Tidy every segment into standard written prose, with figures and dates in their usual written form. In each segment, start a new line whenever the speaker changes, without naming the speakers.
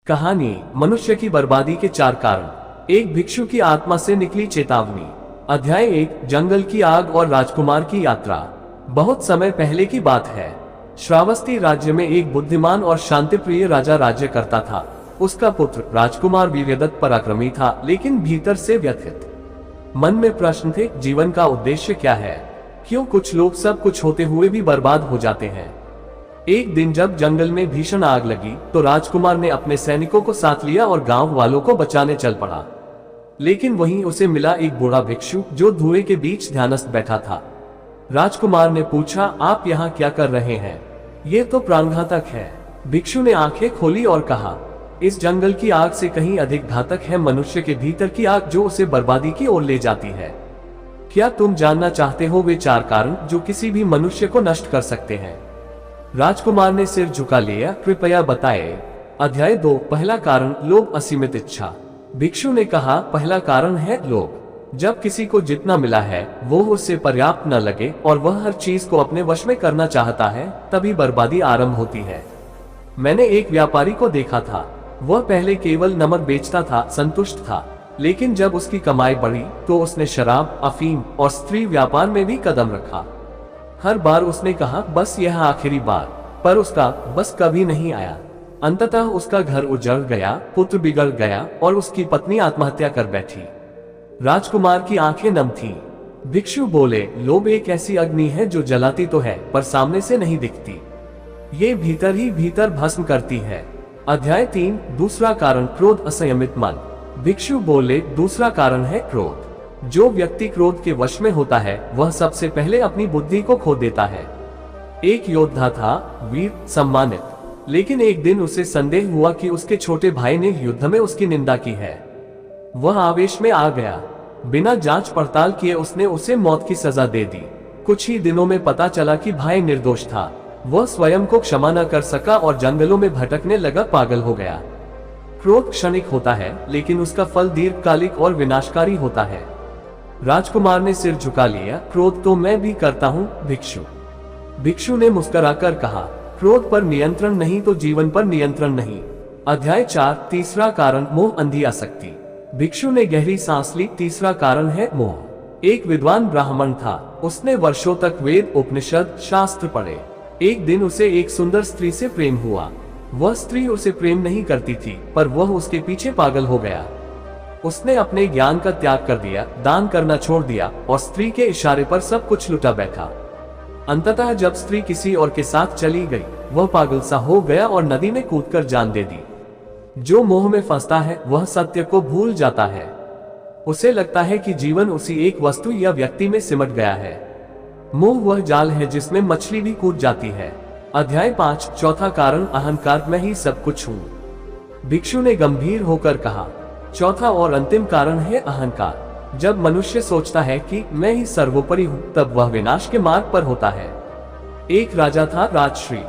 कहानी मनुष्य की बर्बादी के 4 कारण। एक भिक्षु की आत्मा से निकली चेतावनी। अध्याय 1, जंगल की आग और राजकुमार की यात्रा। बहुत समय पहले की बात है। श्रावस्ती राज्य में एक बुद्धिमान और शांतिप्रिय राजा राज्य करता था। उसका पुत्र राजकुमार वीर्यदत्त पराक्रमी था, लेकिन भीतर से व्यथित। मन में प्रश्न थे, जीवन का उद्देश्य क्या है? क्यों कुछ लोग सब कुछ होते हुए भी बर्बाद हो जाते हैं? एक दिन जब जंगल में भीषण आग लगी तो राजकुमार ने अपने सैनिकों को साथ लिया और गांव वालों को बचाने चल पड़ा। लेकिन वहीं उसे मिला एक बूढ़ा भिक्षु जो धुएं के बीच ध्यानस्थ बैठा था। राजकुमार ने पूछा, आप यहाँ क्या कर रहे हैं? ये तो प्राणघातक है। भिक्षु ने आंखें खोली और कहा, इस जंगल की आग से कहीं अधिक घातक है मनुष्य के भीतर की आग, जो उसे बर्बादी की ओर ले जाती है। क्या तुम जानना चाहते हो वे 4 कारण जो किसी भी मनुष्य को नष्ट कर सकते हैं? राजकुमार ने सिर झुका लिया, कृपया बताएं। अध्याय 2, पहला कारण, लोभ, असीमित इच्छा। भिक्षु ने कहा, पहला कारण है लोभ। जब किसी को जितना मिला है वो उससे पर्याप्त न लगे और वह हर चीज को अपने वश में करना चाहता है, तभी बर्बादी आरंभ होती है। मैंने एक व्यापारी को देखा था। वह पहले केवल नमक बेचता था, संतुष्ट था। लेकिन जब उसकी कमाई बढ़ी तो उसने शराब, अफीम और स्त्री व्यापार में भी कदम रखा। हर बार उसने कहा, बस यह आखिरी बार, पर उसका बस कभी नहीं आया। अंततः उसका घर उजड़ गया, पुत्र बिगड़ गया और उसकी पत्नी आत्महत्या कर बैठी। राजकुमार की आंखें नम थीं। भिक्षु बोले, लोभ एक ऐसी अग्नि है जो जलाती तो है पर सामने से नहीं दिखती। ये भीतर ही भीतर भस्म करती है। अध्याय 3, दूसरा कारण, क्रोध, असंयमित मन। भिक्षु बोले, दूसरा कारण है क्रोध। जो व्यक्ति क्रोध के वश में होता है वह सबसे पहले अपनी बुद्धि को खो देता है। एक योद्धा था, वीर, सम्मानित, लेकिन एक दिन उसे संदेह हुआ कि उसके छोटे भाई ने युद्ध में उसकी निंदा की है। वह आवेश में आ गया। बिना जांच पड़ताल किए उसने उसे मौत की सजा दे दी। कुछ ही दिनों में पता चला कि भाई निर्दोष था। वह स्वयं को क्षमा न कर सका और जंगलों में भटकने लगा, पागल हो गया। क्रोध क्षणिक होता है, लेकिन उसका फल दीर्घकालिक और विनाशकारी होता है। राजकुमार ने सिर झुका लिया, क्रोध तो मैं भी करता हूँ भिक्षु ने मुस्कुराकर कहा, क्रोध पर नियंत्रण नहीं तो जीवन पर नियंत्रण नहीं। अध्याय 4, तीसरा कारण, मोह, अंधी आसक्ति। भिक्षु ने गहरी सांस ली। तीसरा कारण है मोह। एक विद्वान ब्राह्मण था। उसने वर्षों तक वेद, उपनिषद, शास्त्र पढ़े। एक दिन उसे एक सुंदर स्त्री से प्रेम हुआ। वह स्त्री उसे प्रेम नहीं करती थी, पर वह उसके पीछे पागल हो गया। उसने अपने ज्ञान का त्याग कर दिया, दान करना छोड़ दिया और स्त्री के इशारे पर सब कुछ लुटा बैठा। अंततः जब स्त्री किसी और के साथ चली गई, वह पागल सा हो गया और नदी में कूदकर जान दे दी। जो मोह में फंसता है वह सत्य को भूल जाता है। उसे लगता है कि जीवन उसी एक वस्तु या व्यक्ति में सिमट गया है। मोह वह जाल है जिसमें मछली भी कूद जाती है। अध्याय 5, चौथा कारण, अहंकार, मैं ही सब कुछ हूँ। भिक्षु ने गंभीर होकर कहा, चौथा और अंतिम कारण है अहंकार। जब मनुष्य सोचता है कि मैं ही सर्वोपरि हूँ, तब वह विनाश के मार्ग पर होता है। एक राजा था, राजश्री।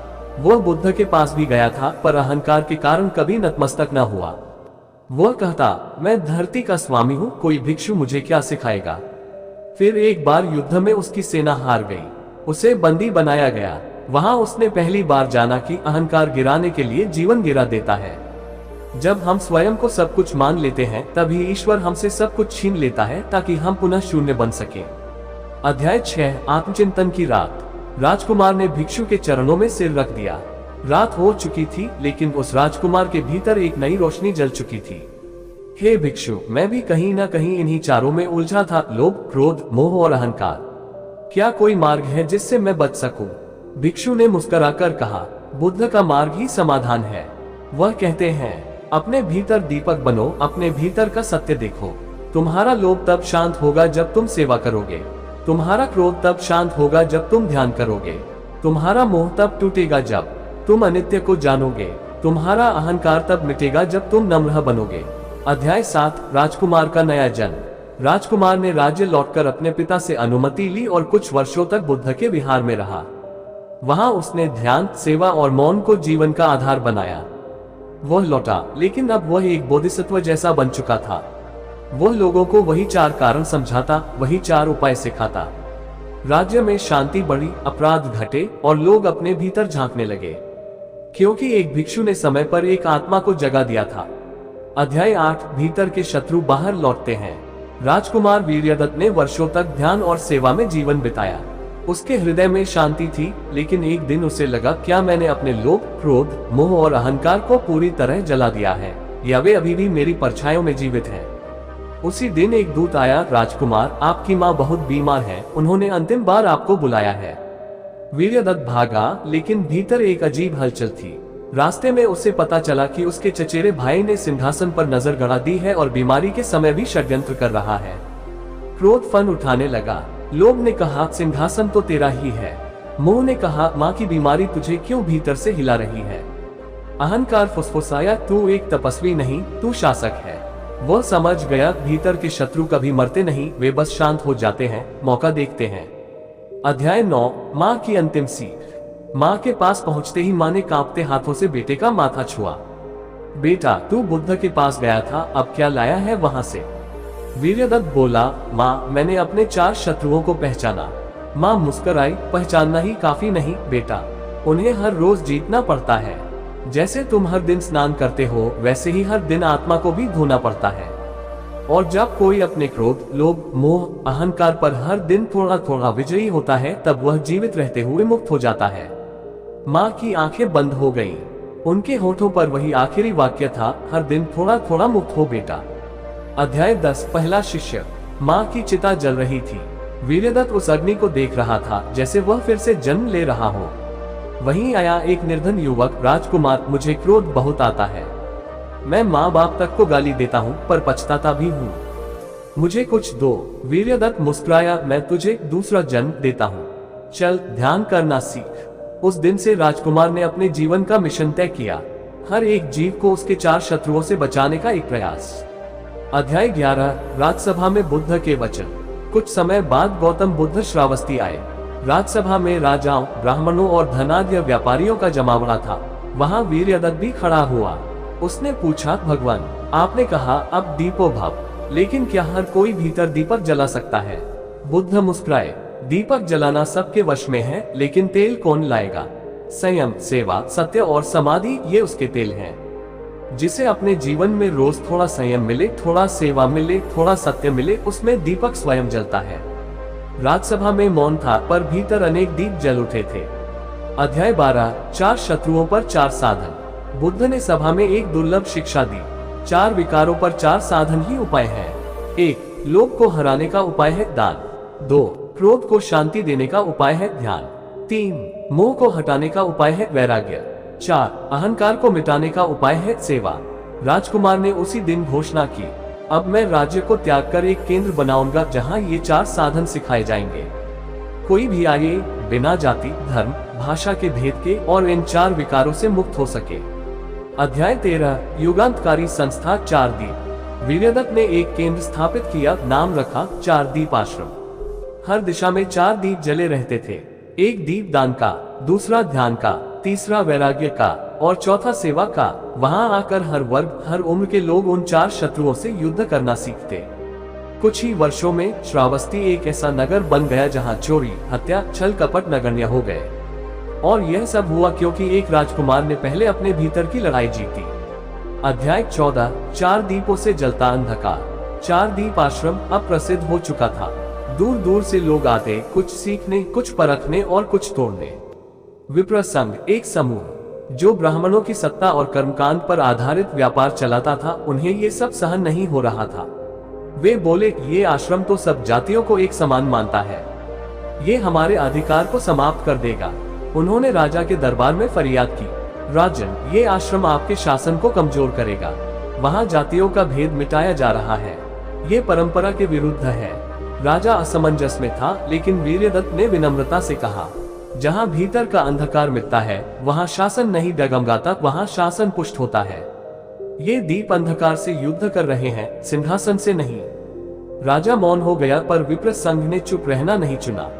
वह बुद्ध के पास भी गया था, पर अहंकार के कारण कभी नतमस्तक न हुआ। वह कहता, मैं धरती का स्वामी हूँ, कोई भिक्षु मुझे क्या सिखाएगा। फिर एक बार युद्ध में उसकी सेना हार गई। उसे बंदी बनाया गया। वहां उसने पहली बार जाना कि अहंकार गिराने के लिए जीवन गिरा देता है। जब हम स्वयं को सब कुछ मान लेते हैं तभी ईश्वर हमसे सब कुछ छीन लेता है, ताकि हम पुनः शून्य बन सके। अध्याय 6, आत्मचिंतन की रात। राजकुमार ने भिक्षु के चरणों में सिर रख दिया। रात हो चुकी थी, लेकिन उस राजकुमार के भीतर एक नई रोशनी जल चुकी थी। हे भिक्षु, मैं भी कहीं न कहीं इन्हीं चारों में उलझा था, लोभ, क्रोध, मोह और अहंकार। क्या कोई मार्ग है जिससे मैं बच सकूं? भिक्षु ने मुस्कुराकर कहा, बुद्ध का मार्ग ही समाधान है। वह कहते हैं, अपने भीतर दीपक बनो, अपने भीतर का सत्य देखो। तुम्हारा लोभ तब शांत होगा जब तुम सेवा करोगे। तुम्हारा क्रोध तब शांत होगा जब तुम ध्यान करोगे। तुम्हारा मोह तब टूटेगा जब तुम अनित्य को जानोगे। तुम्हारा अहंकार तब मिटेगा जब तुम नम्र बनोगे। अध्याय 7, राजकुमार का नया जन्म। राजकुमार ने राज्य लौटकर अपने पिता से अनुमति ली और कुछ वर्षों तक बुद्ध के विहार में रहा। वहां उसने ध्यान, सेवा और मौन को जीवन का आधार बनाया। वह लौटा, लेकिन अब वह एक बोधिसत्व जैसा बन चुका था। वह लोगों को वही 4 कारण समझाता, वही 4 उपाय सिखाता। राज्य में शांति बढ़ी, अपराध घटे और लोग अपने भीतर झांकने लगे। क्योंकि एक भिक्षु ने समय पर एक आत्मा को जगा दिया था। अध्याय 8 भीतर के शत्रु बाहर लौटते हैं। राजकुमार वीर्यदत्त ने वर्षों तक ध्यान और सेवा में जीवन बिताया। उसके हृदय में शांति थी, लेकिन एक दिन उसे लगा, क्या मैंने अपने लोभ, क्रोध, मोह और अहंकार को पूरी तरह जला दिया है, या वे अभी भी मेरी परछाइयों में जीवित हैं? उसी दिन एक दूत आया, राजकुमार, आपकी माँ बहुत बीमार है, उन्होंने अंतिम बार आपको बुलाया है। वीर्यदत्त भागा, लेकिन भीतर एक अजीब हलचल थी। रास्ते में उसे पता चला कि उसके चचेरे भाई ने सिंहासन पर नजर गड़ा दी है और बीमारी के समय भी षड्यंत्र कर रहा है। क्रोध फन उठाने लगा। लोभ ने कहा, सिंहासन तो तेरा ही है। मोह ने कहा, माँ की बीमारी तुझे क्यों भीतर से हिला रही है? अहंकार फुसफुसाया, तू एक तपस्वी नहीं, तू शासक है। वह समझ गया, भीतर के शत्रु कभी मरते नहीं, वे बस शांत हो जाते हैं, मौका देखते हैं। अध्याय 9 माँ की अंतिम सीख। माँ के पास पहुंचते ही माँ ने कांपते हाथों से बेटे का माथा छुआ। बेटा, तू बुद्ध के पास गया था, अब क्या लाया है वहां से? वीर्यदत्त बोला, माँ, मैंने अपने 4 शत्रुओं को पहचाना। माँ मुस्कुराई, पहचानना ही काफी नहीं बेटा, उन्हें हर रोज जीतना पड़ता है। जैसे तुम हर दिन स्नान करते हो, वैसे ही हर दिन आत्मा को भी धोना पड़ता है। और जब कोई अपने क्रोध, लोभ, मोह, अहंकार पर हर दिन थोड़ा थोड़ा विजयी होता है, तब वह जीवित रहते हुए मुक्त हो जाता है। माँ की आंखें बंद हो गईं। उनके होठों पर वही आखिरी वाक्य था, हर दिन थोड़ा थोड़ा मुक्त हो बेटा। अध्याय 10 पहला शिष्य। माँ की चिता जल रही थी। वीर्यदत्त उस अग्नि को देख रहा था जैसे वह फिर से जन्म ले रहा हो। वहीं आया एक निर्धन युवक, राजकुमार, मुझे क्रोध बहुत आता है। मैं माँ बाप तक को गाली देता हूँ, पर पछताता भी हूँ। मुझे कुछ दो। वीर्यदत्त मुस्कुराया, मैं तुझे दूसरा जन्म देता हूँ, चल ध्यान करना सीख। उस दिन से राजकुमार ने अपने जीवन का मिशन तय किया, हर एक जीव को उसके 4 शत्रुओं से बचाने का एक प्रयास। अध्याय 11 राजसभा में बुद्ध के वचन। कुछ समय बाद गौतम बुद्ध श्रावस्ती आए। राजसभा में राजाओं, ब्राह्मणों और धनाढ्य व्यापारियों का जमावड़ा था। वहां वीर्यदत्त भी खड़ा हुआ। उसने पूछा, भगवान, आपने कहा अब दीपो भव, लेकिन क्या हर कोई भीतर दीपक जला सकता है? बुद्ध मुस्कुराए, दीपक जलाना सबके वश में है, लेकिन तेल कौन लाएगा? संयम, सेवा, सत्य और समाधि, ये उसके तेल हैं। जिसे अपने जीवन में रोज थोड़ा संयम मिले, थोड़ा सेवा मिले, थोड़ा सत्य मिले, उसमें दीपक स्वयं जलता है। राजसभा में मौन था, पर भीतर अनेक दीप जल उठे थे। अध्याय 12 4 शत्रुओं पर 4 साधन। बुद्ध ने सभा में एक दुर्लभ शिक्षा दी। 4 विकारों पर 4 साधन ही उपाय हैं। 1 लोभ को हराने का उपाय है दान। 2 क्रोध को शांति देने का उपाय है ध्यान। 3 मोह को हटाने का उपाय है वैराग्य। 4 अहंकार को मिटाने का उपाय है सेवा। राजकुमार ने उसी दिन घोषणा की, अब मैं राज्य को त्याग कर एक केंद्र बनाऊंगा जहां ये 4 साधन सिखाए जाएंगे। कोई भी आए, बिना जाति, धर्म, भाषा के भेद के, और इन 4 विकारों से मुक्त हो सके। अध्याय 13 युगांतकारी संस्था 4 दीप। वीर्यदत्त ने एक केंद्र स्थापित किया, नाम रखा 4 दीप आश्रम। हर दिशा में 4 दीप जले रहते थे। एक दीप दान का, दूसरा ध्यान का, तीसरा वैराग्य का और चौथा सेवा का। वहां आकर हर वर्ग, हर उम्र के लोग उन 4 शत्रुओं से युद्ध करना सीखते। कुछ ही वर्षों में श्रावस्ती एक ऐसा नगर बन गया जहां चोरी, हत्या, छल कपट नगण्य हो गए। और यह सब हुआ क्योंकि एक राजकुमार ने पहले अपने भीतर की लड़ाई जीती। अध्याय 14 4 दीपों से जलता अंधकार। 4 दीप आश्रम अब प्रसिद्ध हो चुका था। दूर दूर से लोग आते, कुछ सीखने, कुछ परखने और कुछ तोड़ने। विप्र संघ एक समूह जो ब्राह्मणों की सत्ता और कर्मकांड पर आधारित व्यापार चलाता था, उन्हें ये सब सहन नहीं हो रहा था। वे बोले, ये आश्रम तो सब जातियों को एक समान मानता है, ये हमारे अधिकार को समाप्त कर देगा। उन्होंने राजा के दरबार में फरियाद की, राजन, ये आश्रम आपके शासन को कमजोर करेगा। वहाँ जातियों का भेद मिटाया जा रहा है, ये परंपरा के विरुद्ध है। राजा असमंजस में था, लेकिन वीर्यदत्त ने विनम्रता से कहा, जहाँ भीतर का अंधकार मिटता है, वहाँ शासन नहीं डगमगाता, वहाँ शासन पुष्ट होता है। ये दीप अंधकार से युद्ध कर रहे हैं, सिंहासन से नहीं। राजा मौन हो गया, पर विप्र संघ ने चुप रहना नहीं चुना।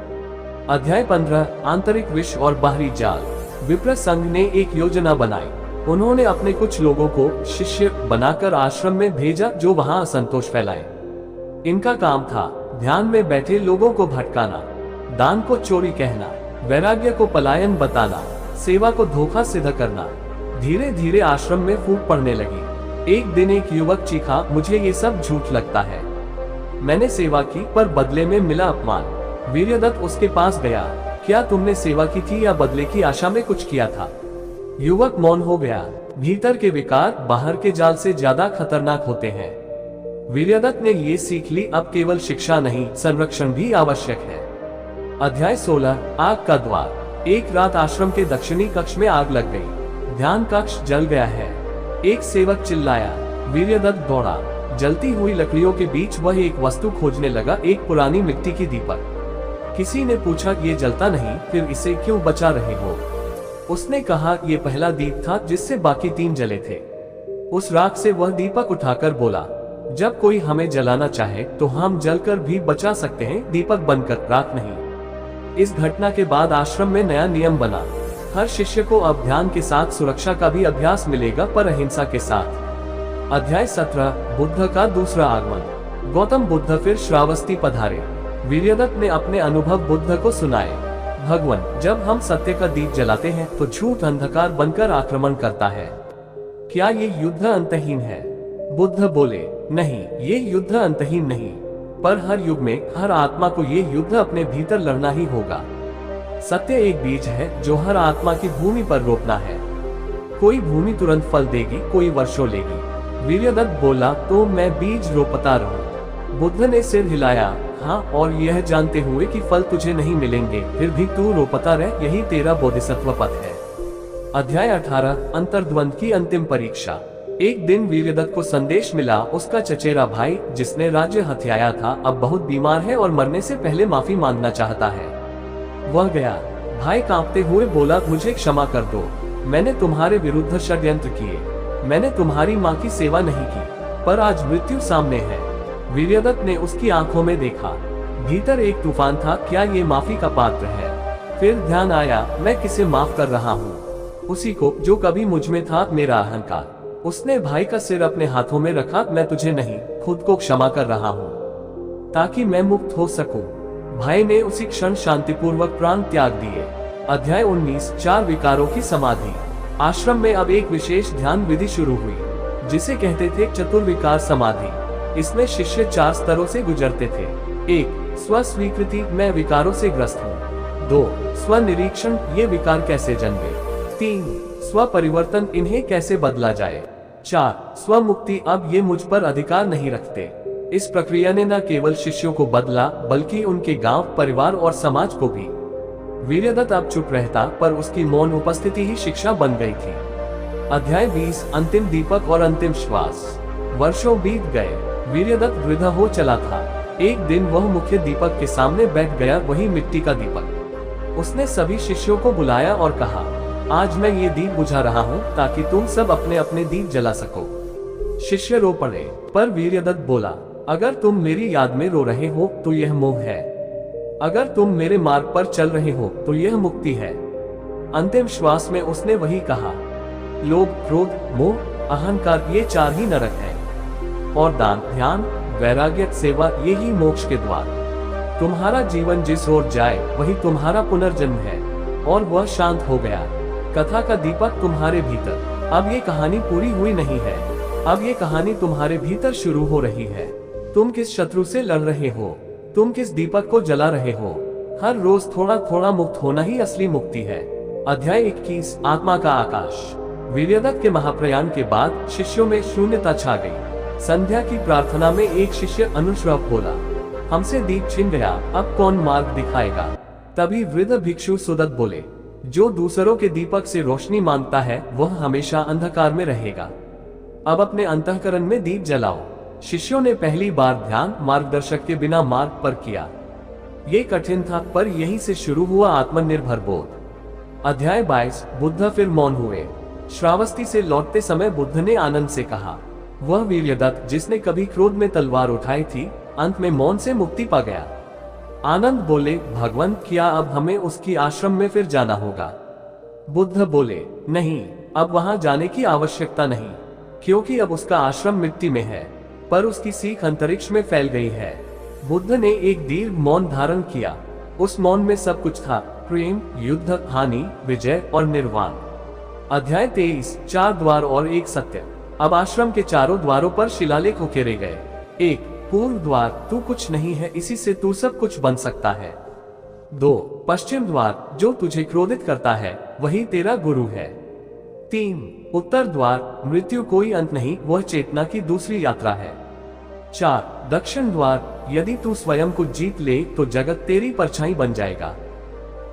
अध्याय 15 आंतरिक विष और बाहरी जाल। विप्र संघ ने एक योजना बनाई। उन्होंने अपने कुछ लोगों को शिष्य बनाकर आश्रम में भेजा, जो वहां असंतोष फैलाए। इनका काम था ध्यान में बैठे लोगों को भटकाना, दान को चोरी कहना, वैराग्य को पलायन बताना, सेवा को धोखा सिद्ध करना। धीरे धीरे आश्रम में फूट पड़ने लगी। एक दिन एक युवक चीखा, मुझे ये सब झूठ लगता है। मैंने सेवा की पर बदले में मिला अपमान। वीर्यदत्त उसके पास गया। क्या तुमने सेवा की थी या बदले की आशा में कुछ किया था? युवक मौन हो गया। भीतर के विकार बाहर के जाल से ज्यादा खतरनाक होते हैं। वीर्यदत्त ने ये सीख ली, अब केवल शिक्षा नहीं, संरक्षण भी आवश्यक है। अध्याय 16, आग का द्वार। एक रात आश्रम के दक्षिणी कक्ष में आग लग गई। ध्यान कक्ष जल गया है। एक सेवक चिल्लाया। वीर्यदत्त दौड़ा। जलती हुई लकड़ियों के बीच वह एक वस्तु खोजने लगा, एक पुरानी मिट्टी की दीपक। किसी ने पूछा, ये जलता नहीं, फिर इसे क्यों बचा रहे हो? उसने कहा, ये पहला दीप था जिससे बाकी 3 जले थे। उस राख से वह दीपक उठाकर बोला, जब कोई हमें जलाना चाहे तो हम जलकर भी बचा सकते हैं, दीपक बनकर, राख नहीं। इस घटना के बाद आश्रम में नया नियम बना। हर शिष्य को अब ध्यान के साथ सुरक्षा का भी अभ्यास मिलेगा, पर अहिंसा के साथ। अध्याय 17, बुद्ध का दूसरा आगमन। गौतम बुद्ध फिर श्रावस्ती पधारे। वीर्यदत्त ने अपने अनुभव बुद्ध को सुनाए। भगवान, जब हम सत्य का दीप जलाते हैं तो झूठ अंधकार बनकर आक्रमण करता है। क्या ये युद्ध अंतहीन है? बुद्ध बोले, नहीं, ये युद्ध अंतहीन नहीं, पर हर युग में हर आत्मा को ये युद्ध अपने भीतर लड़ना ही होगा। सत्य एक बीज है जो हर आत्मा की भूमि पर रोपना है। कोई भूमि तुरंत फल देगी, कोई वर्षों लेगी। वीर्यदत्त बोला, तो मैं बीज रोपता रहूं। बुद्ध ने सिर हिलाया, हाँ, और यह जानते हुए कि फल तुझे नहीं मिलेंगे, फिर भी तू रोपता रह, यही तेरा बोधिसत्व पथ है। अध्याय 18, अंतर्द्वंद की अंतिम परीक्षा। एक दिन वीर्यदत्त को संदेश मिला, उसका चचेरा भाई जिसने राज्य हथियाया था अब बहुत बीमार है और मरने से पहले माफी मांगना चाहता है। वह गया। भाई कांपते हुए बोला, मुझे क्षमा कर दो, मैंने तुम्हारे विरुद्ध षड्यंत्र किए, मैंने तुम्हारी माँ की सेवा नहीं की, पर आज मृत्यु सामने है। वीर्यदत्त ने उसकी आंखों में देखा। भीतर एक तूफान था, क्या ये माफी का पात्र है? फिर ध्यान आया, मैं किसे माफ कर रहा हूँ? उसी को जो कभी मुझ में था, मेरा अहंकार। उसने भाई का सिर अपने हाथों में रखा, मैं तुझे नहीं, खुद को क्षमा कर रहा हूँ, ताकि मैं मुक्त हो सकूं। भाई ने उसी क्षण शांतिपूर्वक प्राण त्याग दिए। अध्याय 19, 4 विकारों की समाधि। आश्रम में अब एक विशेष ध्यान विधि शुरू हुई, जिसे कहते थे चतुर्विकार समाधि। इसमें शिष्य 4 स्तरों से गुजरते थे। 1, स्व स्वीकृति, मैं विकारों से ग्रस्त हूँ। 2, स्व निरीक्षण, ये विकार कैसे जन्मे। 3, स्व परिवर्तन, इन्हें कैसे बदला जाए। 4, स्व मुक्ति, अब ये मुझ पर अधिकार नहीं रखते। इस प्रक्रिया ने न केवल शिष्यों को बदला, बल्कि उनके गांव, परिवार और समाज को भी। वीर्यदत्त अब चुप रहता, पर उसकी मौन उपस्थिति ही शिक्षा बन गई थी। अध्याय 20, अंतिम दीपक और अंतिम श्वास। वर्षों बीत गए। वीर्यदत्त वृद्ध हो चला था। एक दिन वह मुख्य दीपक के सामने बैठ गया, वही मिट्टी का दीपक। उसने सभी शिष्यों को बुलाया और कहा, आज मैं ये दीप बुझा रहा हूँ ताकि तुम सब अपने अपने दीप जला सको। शिष्य रो पड़े, पर वीर्यदत्त बोला, अगर तुम मेरी याद में रो रहे हो तो यह मोह है, अगर तुम मेरे मार्ग पर चल रहे हो तो यह मुक्ति है। अंतिम श्वास में उसने वही कहा। लोभ, क्रोध, मोह, अहंकार, ये 4 ही नरक हैं, और दान, ध्यान, वैराग्य, सेवा, ये ही मोक्ष के द्वार। तुम्हारा जीवन जिस ओर जाए वही तुम्हारा पुनर्जन्म है। और वह शांत हो गया। कथा का दीपक तुम्हारे भीतर। अब ये कहानी पूरी हुई नहीं है, अब ये कहानी तुम्हारे भीतर शुरू हो रही है। तुम किस शत्रु से लड़ रहे हो, तुम किस दीपक को जला रहे हो। हर रोज थोड़ा थोड़ा मुक्त होना ही असली मुक्ति है। अध्याय 21, आत्मा का आकाश। वीर्यदत्त के महाप्रयाण के बाद शिष्यों में शून्यता छा गई। संध्या की प्रार्थना में एक शिष्य अनुश्रव बोला, हमसे दीप छिन गया, अब कौन मार्ग दिखाएगा। तभी वृद्ध भिक्षु सुदत्त बोले, जो दूसरों के दीपक से रोशनी मांगता है वह हमेशा अंधकार में रहेगा। अब अपने अंतःकरण में दीप जलाओ। शिष्यों ने पहली बार ध्यान मार्गदर्शक के बिना मार्ग पर किया। ये कठिन था, पर यहीं से शुरू हुआ आत्मनिर्भर बोध। अध्याय 22, बुद्ध फिर मौन हुए। श्रावस्ती से लौटते समय बुद्ध ने आनंद से कहा, वह वीर्यदत्त जिसने कभी क्रोध में तलवार उठाई थी, अंत में मौन से मुक्ति पा गया। आनंद बोले, भगवान, क्या अब हमें उसकी आश्रम में फिर जाना होगा? बुद्ध बोले, नहीं, अब वहां जाने की आवश्यकता नहीं, क्योंकि अब उसका आश्रम मिट्टी में है, पर उसकी सीख अंतरिक्ष में फैल गई है। बुद्ध ने एक दीर्घ मौन धारण किया। उस मौन में सब कुछ था, प्रेम, युद्ध, हानि, विजय और निर्वाण। अध्याय 23, 4 द्वार और एक सत्य। अब आश्रम के चारों द्वारों पर शिलालेख उकेरे गए। 1. पूर्व द्वार, तू कुछ नहीं है, इसी से तू सब कुछ बन सकता है। 2. पश्चिम द्वार, जो तुझे क्रोधित करता है वही तेरा गुरु है। 3. उत्तर द्वार, मृत्यु कोई अंत नहीं, वह चेतना की दूसरी यात्रा है। 4. दक्षिण द्वार, यदि तू स्वयं को जीत ले तो जगत तेरी परछाई बन जाएगा।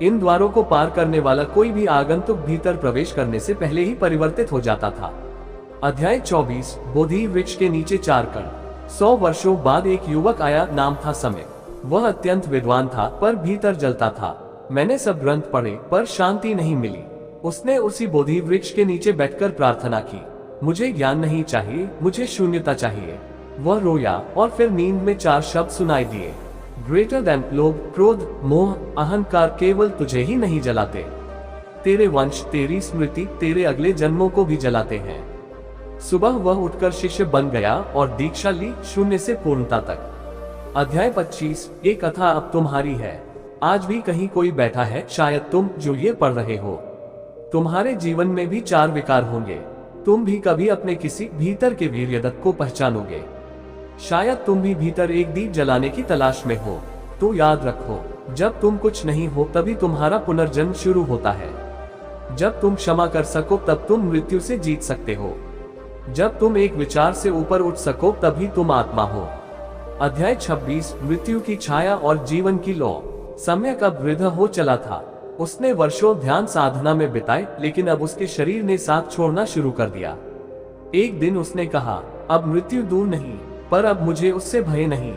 इन द्वारों को पार करने वाला कोई भी आगंतुक भीतर प्रवेश करने से पहले ही परिवर्तित हो जाता था। अध्याय 24, बोधि वृक्ष के नीचे 4 कण। 100 वर्षों बाद एक युवक आया, नाम था समय। वह अत्यंत विद्वान था पर भीतर जलता था। मैंने सब ग्रंथ पढ़े पर शांति नहीं मिली। उसने उसी बोधि वृक्ष के नीचे बैठकर प्रार्थना की, मुझे ज्ञान नहीं चाहिए, मुझे शून्यता चाहिए। वह रोया और फिर नींद में 4 शब्द सुनाई दिए, ग्रेटर देन लोभ, क्रोध, मोह, अहंकार केवल तुझे ही नहीं जलाते, तेरे वंश, तेरी स्मृति, तेरे अगले जन्मों को भी जलाते हैं। सुबह वह उठकर शिष्य बन गया और दीक्षा ली, शून्य से पूर्णता तक। अध्याय 25, ये कथा अब तुम्हारी है। आज भी कहीं कोई बैठा है, शायद तुम जो ये पढ़ रहे हो। तुम्हारे जीवन में भी 4 विकार होंगे। तुम भी कभी अपने किसी भीतर के वीर्यदत्त को पहचानोगे। शायद तुम भी भीतर एक दीप जलाने की तलाश में हो। तो याद रखो, जब तुम कुछ नहीं हो तभी तुम्हारा पुनर्जन्म शुरू होता है। जब तुम क्षमा कर सको तब तुम मृत्यु से जीत सकते हो। जब तुम एक विचार से ऊपर उठ सको तभी तुम आत्मा हो। अध्याय 26, मृत्यु की छाया और जीवन की लौ। समय कब वृद्ध हो चला था। उसने वर्षों ध्यान साधना में बिताए, लेकिन अब उसके शरीर ने साथ छोड़ना शुरू कर दिया। एक दिन उसने कहा, अब मृत्यु दूर नहीं, पर अब मुझे उससे भय नहीं,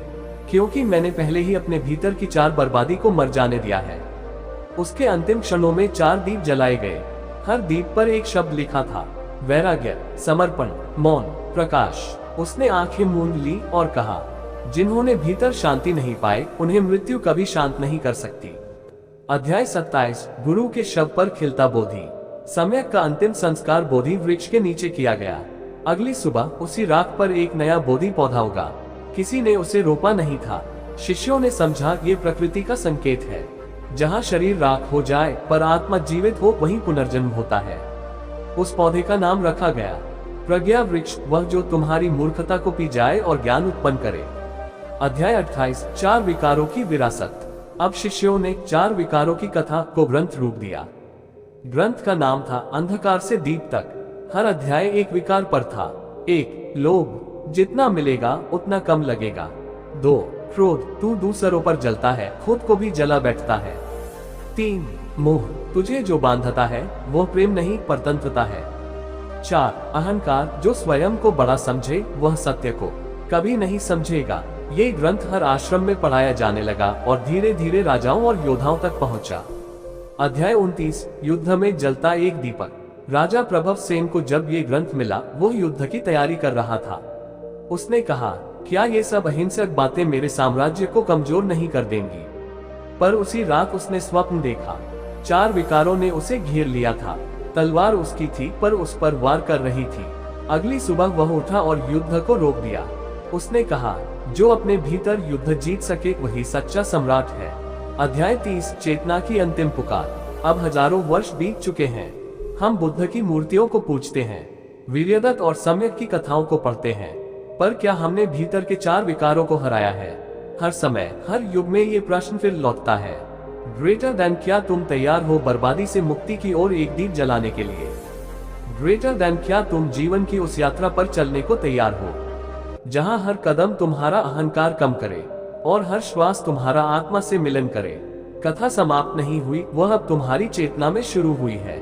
क्योंकि मैंने पहले ही अपने भीतर की 4 बर्बादी को मर जाने दिया है। उसके अंतिम क्षणों में 4 दीप जलाए गए। हर दीप पर एक शब्द लिखा था, वैराग्य, समर्पण, मौन, प्रकाश। उसने आंखें मूंद ली और कहा, जिन्होंने भीतर शांति नहीं पाए उन्हें मृत्यु कभी शांत नहीं कर सकती। अध्याय 27, गुरु के शव पर खिलता बोधि। समय का अंतिम संस्कार बोधि वृक्ष के नीचे किया गया। अगली सुबह उसी राख पर एक नया बोधि पौधा उगा। किसी ने उसे रोपा नहीं था। शिष्यों ने समझा, ये प्रकृति का संकेत है। जहाँ शरीर राख हो जाए पर आत्मा जीवित हो, वहीं पुनर्जन्म होता है। उस पौधे का नाम रखा गया प्रज्ञा वृक्ष, वह जो तुम्हारी मूर्खता को पी जाए और ज्ञान उत्पन्न करे। अध्याय 28, 4 विकारों की विरासत। अब शिष्यों ने 4 विकारों की कथा को ग्रंथ रूप दिया। ग्रंथ का नाम था अंधकार से दीप तक। हर अध्याय एक विकार पर था। 1. लोभ, जितना मिलेगा उतना कम लगेगा। 2. क्रोध, तू दूसरों पर जलता है, खुद को भी जला बैठता है। 3. मोह, तुझे जो बांधता है वो प्रेम नहीं परतंत्रता है। 4. अहंकार, जो स्वयं को बड़ा समझे वह सत्य को कभी नहीं समझेगा। ये ग्रंथ हर आश्रम में पढ़ाया जाने लगा और धीरे धीरे राजाओं और योद्धाओं तक पहुंचा। अध्याय 29, युद्ध में जलता एक दीपक। राजा प्रभव सेन को जब ये ग्रंथ मिला, वो युद्ध की तैयारी कर रहा था। उसने कहा, क्या ये सब अहिंसक बातें मेरे साम्राज्य को कमजोर नहीं कर देंगी? पर उसी रात उसने स्वप्न देखा। 4 विकारों ने उसे घेर लिया था। तलवार उसकी थी पर उस पर वार कर रही थी। अगली सुबह वह उठा और युद्ध को रोक दिया। उसने कहा, जो अपने भीतर युद्ध जीत सके वही सच्चा सम्राट है। अध्याय 30, चेतना की अंतिम पुकार। अब हजारों वर्ष बीत चुके हैं। हम बुद्ध की मूर्तियों को पूजते हैं, वीर्यदत्त और सम्यक की कथाओं को पढ़ते हैं, पर क्या हमने भीतर के 4 विकारों को हराया है? हर समय, हर युग में ये प्रश्न फिर लौटता है। ग्रेटर देन, क्या तुम तैयार हो बर्बादी से मुक्ति की ओर एक दीप जलाने के लिए? ग्रेटर देन, क्या तुम जीवन की उस यात्रा पर चलने को तैयार हो जहां हर कदम तुम्हारा अहंकार कम करे और हर श्वास तुम्हारा आत्मा से मिलन करे? कथा समाप्त नहीं हुई, वह अब तुम्हारी चेतना में शुरू हुई है।